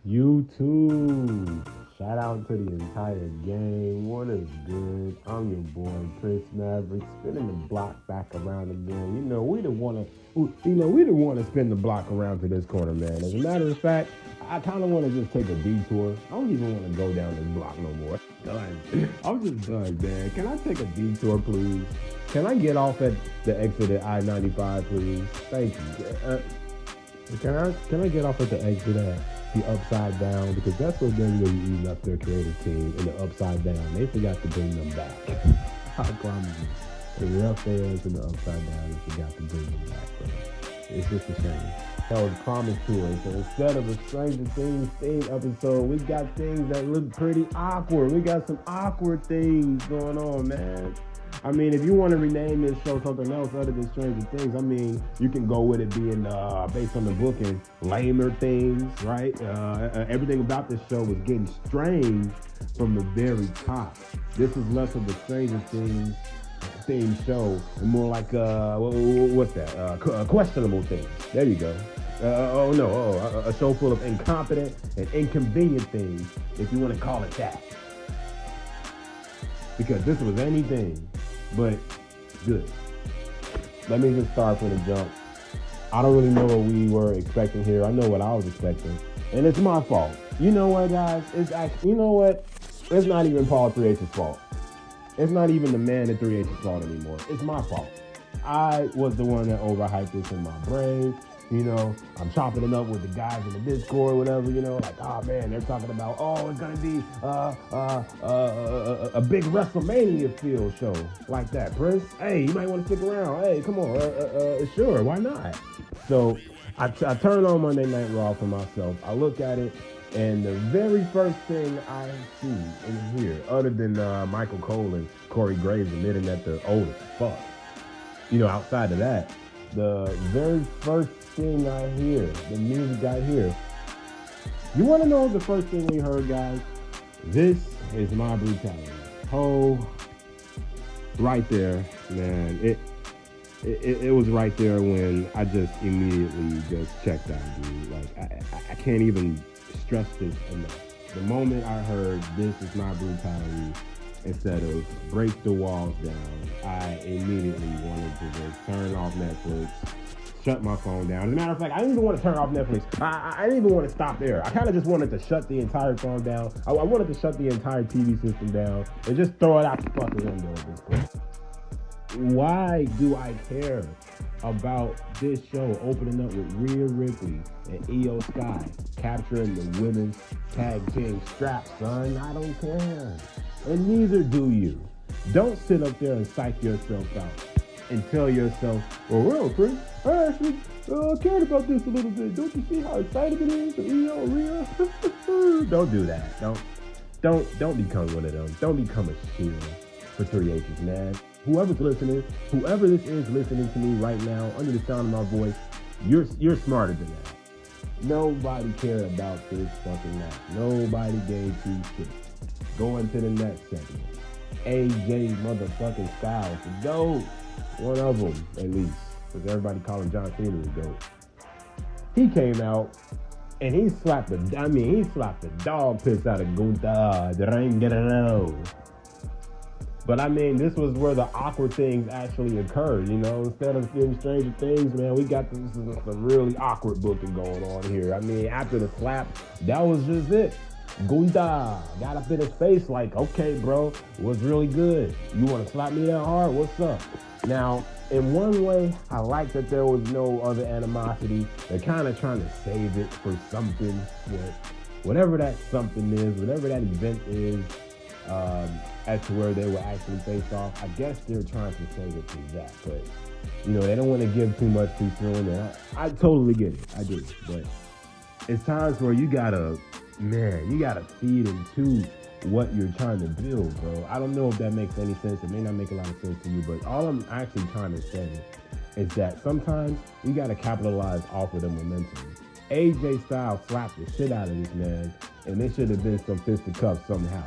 YouTube. Shout out to the entire gang. What is good? I'm your boy Chris Maverick, spinning the block back around again. We didn't want to spin the block around to this corner, man. As a matter of fact, I kind of want to just take a detour. I don't even want to go down this block no more. Done. I'm just done, man. Can I take a detour, please? Can I get off at the exit at I-95, please? Thank you. Can I get off at the exit at the Upside Down? Because that's what WWE left their creative team in the Upside Down. They forgot to bring them back. I promise you. They left theirs in the Upside Down and forgot to bring them back. Bro. It's just a shame. That was promised to us. So instead of a Stranger Things theme episode, we got things that look pretty awkward. We got some awkward things going on, man. I mean, if you want to rename this show something else other than Stranger Things, I mean, you can go with it being based on the book and lamer things, right? Everything about this show was getting strange from the very top. This is less of a Stranger Things themed show and more like, what's that? Questionable things. There you go. A show full of incompetent and inconvenient things, if you want to call it that. Because this was anything but good. Let me just start from the jump. I don't really know what we were expecting here. I know what I was expecting, and it's my fault. You know what, guys? It's actually, you know what? It's not even Paul 3H's fault. It's not even the man at 3H's fault anymore. It's my fault. I was the one that overhyped this in my brain. I'm chopping it up with the guys in the Discord, whatever, like, oh man, they're talking about, it's going to be a big WrestleMania field show like that. Prince, hey, you might want to stick around. Hey, come on, sure, why not? So I turn on Monday Night Raw for myself. I look at it, and the very first thing I see in here, other than Michael Cole and Corey Graves admitting that they're old as fuck, outside of that, the very first thing I hear, the music I hear. You want to know the first thing we heard, guys? This is My Brutality. Oh, right there, man. It was right there when I just immediately just checked out, dude. Like, I can't even stress this enough. The moment I heard This Is My Brutality instead of Break the Walls Down, I immediately wanted to just turn off Netflix, shut my phone down. As a matter of fact, I didn't even want to turn off Netflix. I didn't even want to stop there. I kind of just wanted to shut the entire phone down. I wanted to shut the entire TV system down and just throw it out the fucking window at this point. Why do I care about this show opening up with Rhea Ripley and Io Sky capturing the women's tag team strap, son? I don't care. And neither do you. Don't sit up there and psych yourself out and tell yourself, well, Chris, I actually cared about this a little bit. Don't you see how excited it is for Io and Rhea? Don't do that. Don't become one of them. Don't become a shield for 3H's, man. Whoever this is listening to me right now, under the sound of my voice, you're smarter than that. Nobody cared about this fucking match. Nobody gave two shits. Going to the next segment. AJ motherfucking Styles, the GOAT. One of them, at least. Because everybody calling John Cena the GOAT. He came out and he slapped the dog piss out of Gunther. But I mean, this was where the awkward things actually occurred, Instead of getting Stranger Things, man, we got some really awkward booking going on here. I mean, after the slap, that was just it. Gunther got up in his face like, okay, bro, was really good. You want to slap me that hard? What's up? Now, in one way, I like that there was no other animosity. They're kind of trying to save it for something, whatever that something is, whatever that event is, as to where they will actually face off. I guess they're trying to save it to that, but they don't want to give too much too soon. And I totally get it. I do, but it's times where you gotta feed into what you're trying to build, bro. I don't know if that makes any sense. It may not make a lot of sense to you, but all I'm actually trying to say is that sometimes you gotta capitalize off of the momentum. AJ Styles slapped the shit out of this man, and there should have been some fisticuffs somehow.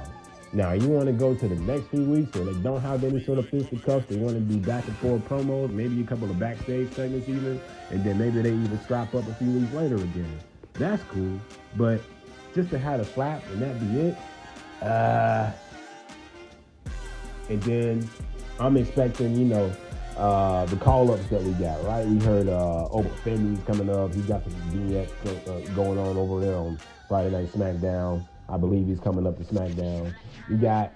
Now, you want to go to the next few weeks where they don't have any sort of fisticuffs. They want to do back and forth promos, maybe a couple of backstage segments even, and then maybe they even scrap up a few weeks later again. That's cool, but just to have a slap and that be it. And then I'm expecting, the call-ups that we got, right? We heard Femi's coming up. He's got some vignettes going on over there on Friday Night SmackDown. I believe he's coming up to SmackDown. We got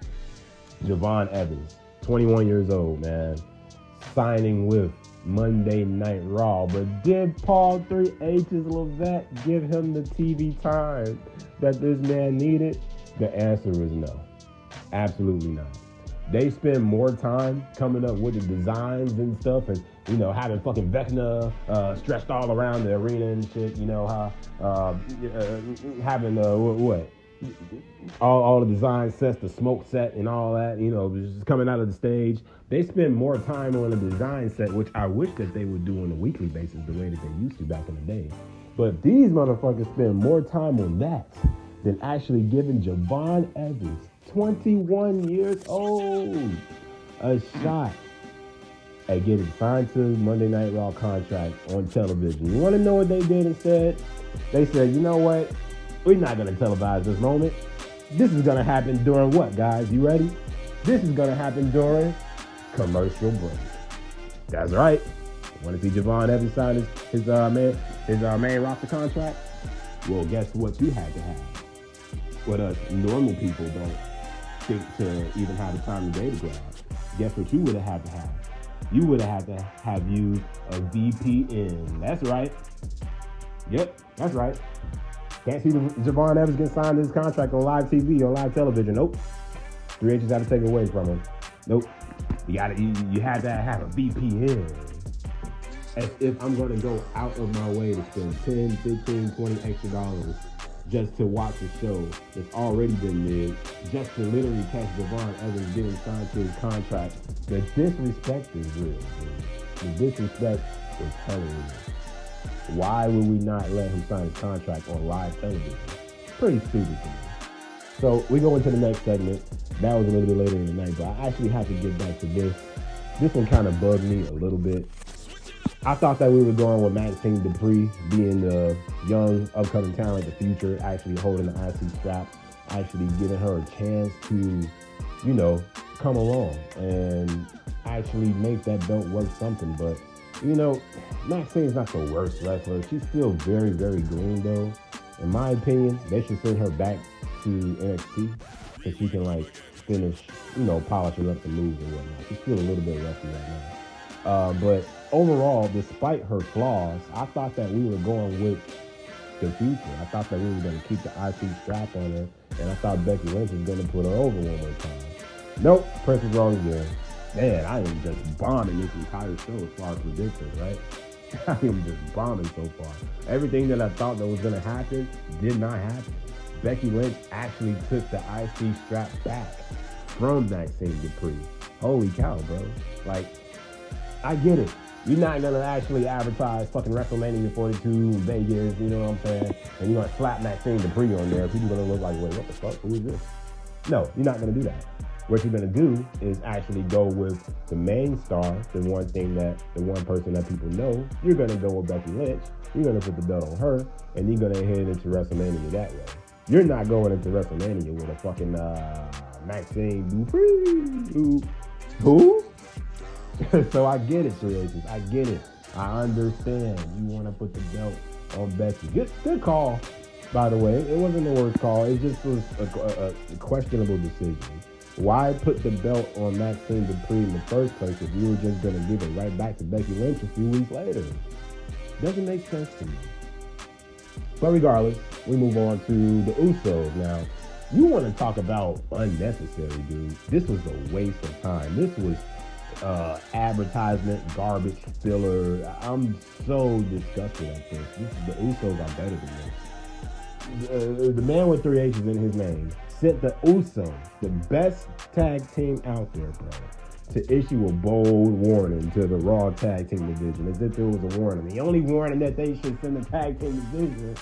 Javon Evans, 21 years old, man, signing with Monday Night Raw. But did Paul 3H's Levesque give him the TV time that this man needed? The answer is no. Absolutely not. They spend more time coming up with the designs and stuff and, having fucking Vecna stretched all around the arena and shit, having all the design sets, the smoke set and all that, just coming out of the stage. They spend more time on the design set, which I wish that they would do on a weekly basis the way that they used to back in the day. But these motherfuckers spend more time on that than actually giving Javon Evans, 21 years old, a shot at getting signed to Monday Night Raw contract on television. You want to know what they did instead? They said, you know what? We're not going to televise this moment. This is going to happen during what, guys? You ready? This is going to happen during commercial break. That's right. Want to see Javon Evans sign his main roster contract? Well, guess what you had to have? What us normal people don't think to even have the time of day to grab. Guess what you would have had to have? You would have had to have used a VPN. That's right. Yep, that's right. Can't see Javon Evans get signed his contract on live TV, on live television. Nope. 3H's had to take it away from him. Nope. You had to have a VPN. As if I'm going to go out of my way to spend 10, 15, 20 extra dollars just to watch a show that's already been made, just to literally catch Javon Evans getting signed to his contract. The disrespect is real, dude. The disrespect is hella real. Why would we not let him sign his contract on live television? Pretty stupid to me. So we go into the next segment. That was a little bit later in the night, but I actually have to get back to this. This one kind of bugged me a little bit. I thought that we were going with Maxine Dupree being the young, upcoming talent, the future, actually holding the IC strap, actually giving her a chance to, come along and actually make that belt worth something. But, Maxine's not the worst wrestler. She's still very, very green, though. In my opinion, they should send her back to NXT so she can, finish, polishing up some moves and whatnot. She's still a little bit rusty right now. But overall, despite her flaws, I thought that we were going with the future. I thought that we were going to keep the IC strap on her, and I thought Becky Lynch was going to put her over one more time. Nope, Prince was wrong again. Man, I am just bombing this entire show as far as predictions, right? I am just bombing so far. Everything that I thought that was going to happen did not happen. Becky Lynch actually took the IC strap back from Maxine Dupree. Holy cow, bro. I get it. You're not going to actually advertise fucking WrestleMania 42 in Vegas, you know what I'm saying? And you're going to slap Maxine Dupree on there. People are going to look like, wait, what the fuck? Who is this? No, you're not going to do that. What you're going to do is actually go with the main star, the one person that people know. You're going to go with Becky Lynch. You're going to put the belt on her, and you're going to head into WrestleMania that way. You're not going into WrestleMania with a fucking Maxine Dupree. Who? So I get it, 3H's. I get it. I understand. You want to put the belt on Becky. Good call, by the way. It wasn't the worst call. It just was a questionable decision. Why put the belt on Maxine Dupree in the first place if you were just going to give it right back to Becky Lynch a few weeks later? Doesn't make sense to me. But regardless, we move on to the Usos. Now, you want to talk about unnecessary, dude. This was a waste of time. This was advertisement, garbage, filler. I'm so disgusted at this. The Usos are better than this. The man with 3 H's in his name sent the Usos, the best tag team out there, bro, to issue a bold warning to the Raw tag team division, as if it was a warning. The only warning that they should send the tag team division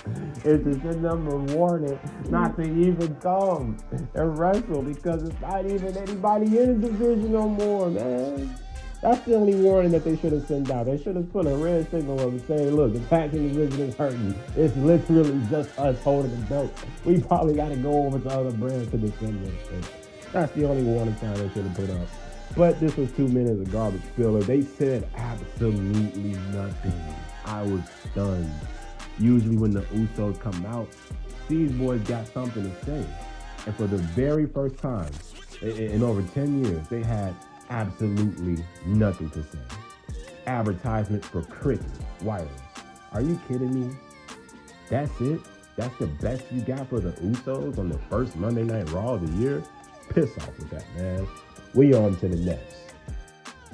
is to send them a warning not to even come and wrestle, because it's not even anybody in the division no more, man. That's the only warning that they should have sent out. They should have put a red signal up and saying, look, the packing division is hurting. It's literally just us holding the belts. We probably got to go over to other brands to defend this thing. That's the only warning sign they should have put up. But this was 2 minutes of garbage filler. They said absolutely nothing. I was stunned. Usually when the Usos come out, these boys got something to say. And for the very first time in over 10 years, they had absolutely nothing to say. Advertisement for Cricket Wireless. Are you kidding me? That's it? That's the best you got for the Usos on the first Monday Night Raw of the year? Piss off with that, man. We on to the next.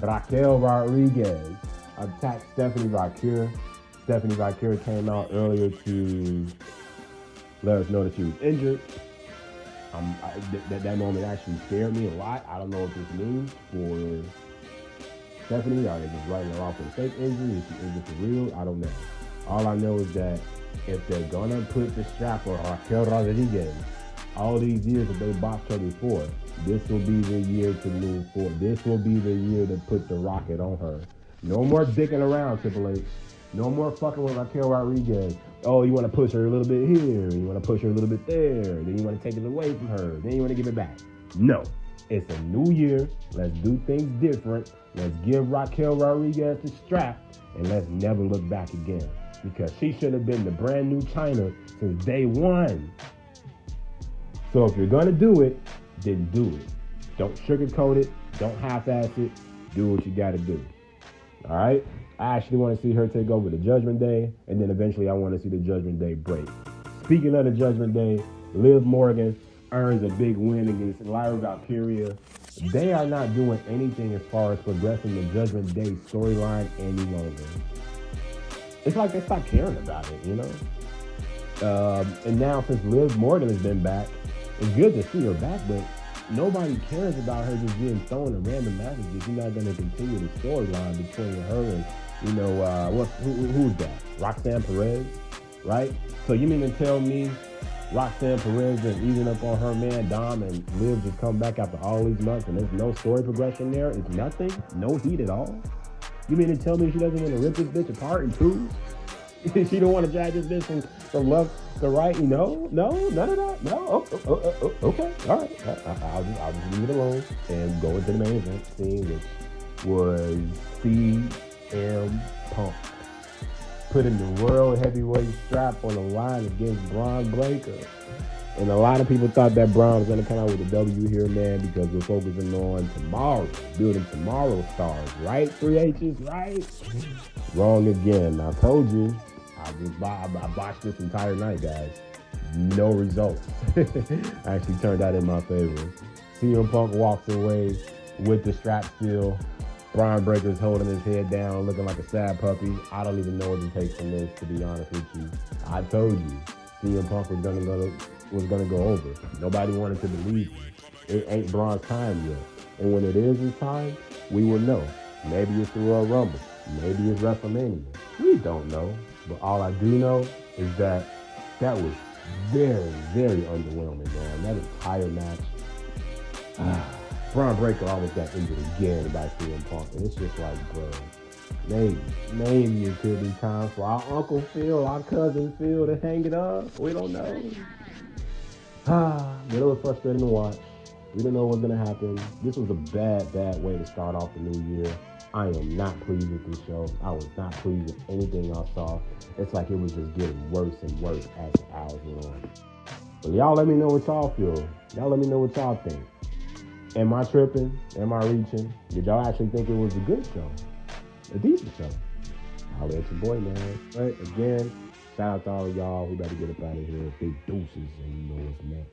Raquel Rodriguez attacked Stephanie Valkyrie. Stephanie Valkyrie came out earlier to let us know that she was injured. That moment actually scared me a lot. I don't know what this means for Stephanie. Are they just writing her off with a fake injury? Is she injured for real? I don't know. All I know is that if they're gonna put the strap on Raquel Rodriguez, all these years that they boxed her before, this will be the year to move forward. This will be the year to put the rocket on her. No more dicking around, Triple H. No more fucking with Raquel Rodriguez. Oh, you want to push her a little bit here. You want to push her a little bit there. Then you want to take it away from her. Then you want to give it back. No. It's a new year. Let's do things different. Let's give Raquel Rodriguez the strap. And let's never look back again. Because she should have been the brand new China since day one. So if you're going to do it, then do it. Don't sugarcoat it. Don't half-ass it. Do what you got to do. All right? I actually want to see her take over the Judgment Day, and then eventually I want to see the Judgment Day break. Speaking of the Judgment Day, Liv Morgan earns a big win against Lyra Valkyria. They are not doing anything as far as progressing the Judgment Day storyline any longer. It's like they stopped caring about it, you know? And now since Liv Morgan has been back, it's good to see her back, but nobody cares about her just being thrown in random matches if you're not going to continue the storyline between her and, who's that? Roxanne Perez, right? So you mean to tell me Roxanne Perez is easing up on her man Dom and Liv just come back after all these months and there's no story progression there? It's nothing? No heat at all? You mean to tell me she doesn't want to rip this bitch apart in twos? She don't want to drag this bitch from left to right? No, none of that? No? Okay, all right. I'll just leave it alone and go into the main event scene, which was CM Punk putting the world heavyweight strap on the line against Braun Breaker. And a lot of people thought that Braun was going to come out with a W here, man, because we're focusing on tomorrow, building tomorrow's stars, right? 3 H's, right? Wrong again. I told you. I botched this entire night, guys. No results. Actually turned out in my favor. CM Punk walks away with the strap still. Braun Breaker's holding his head down, looking like a sad puppy. I don't even know what to take from this, to be honest with you. I told you, CM Punk was gonna go over. Nobody wanted to believe me. It ain't Braun's time yet. And when it is his time, we will know. Maybe it's the Royal Rumble. Maybe it's WrestleMania. We don't know. But all I do know is that was very, very underwhelming, man. That entire match. Braun Breaker almost got injured again by CM Punk. And it's just like, bro, maybe it could be time for our Uncle Phil, our cousin Phil to hang it up. We don't know. But it was frustrating to watch. We didn't know what was going to happen. This was a bad way to start off the new year. I am not pleased with this show. I was not pleased with anything I saw. It's like it was just getting worse and worse as the hours went on. But y'all let me know what y'all feel. Y'all let me know what y'all think. Am I tripping? Am I reaching? Did y'all actually think it was a good show? A decent show? I'll let your boy, man. But again, shout out to all of y'all. We better get up out of here. Big deuces and you know what's next.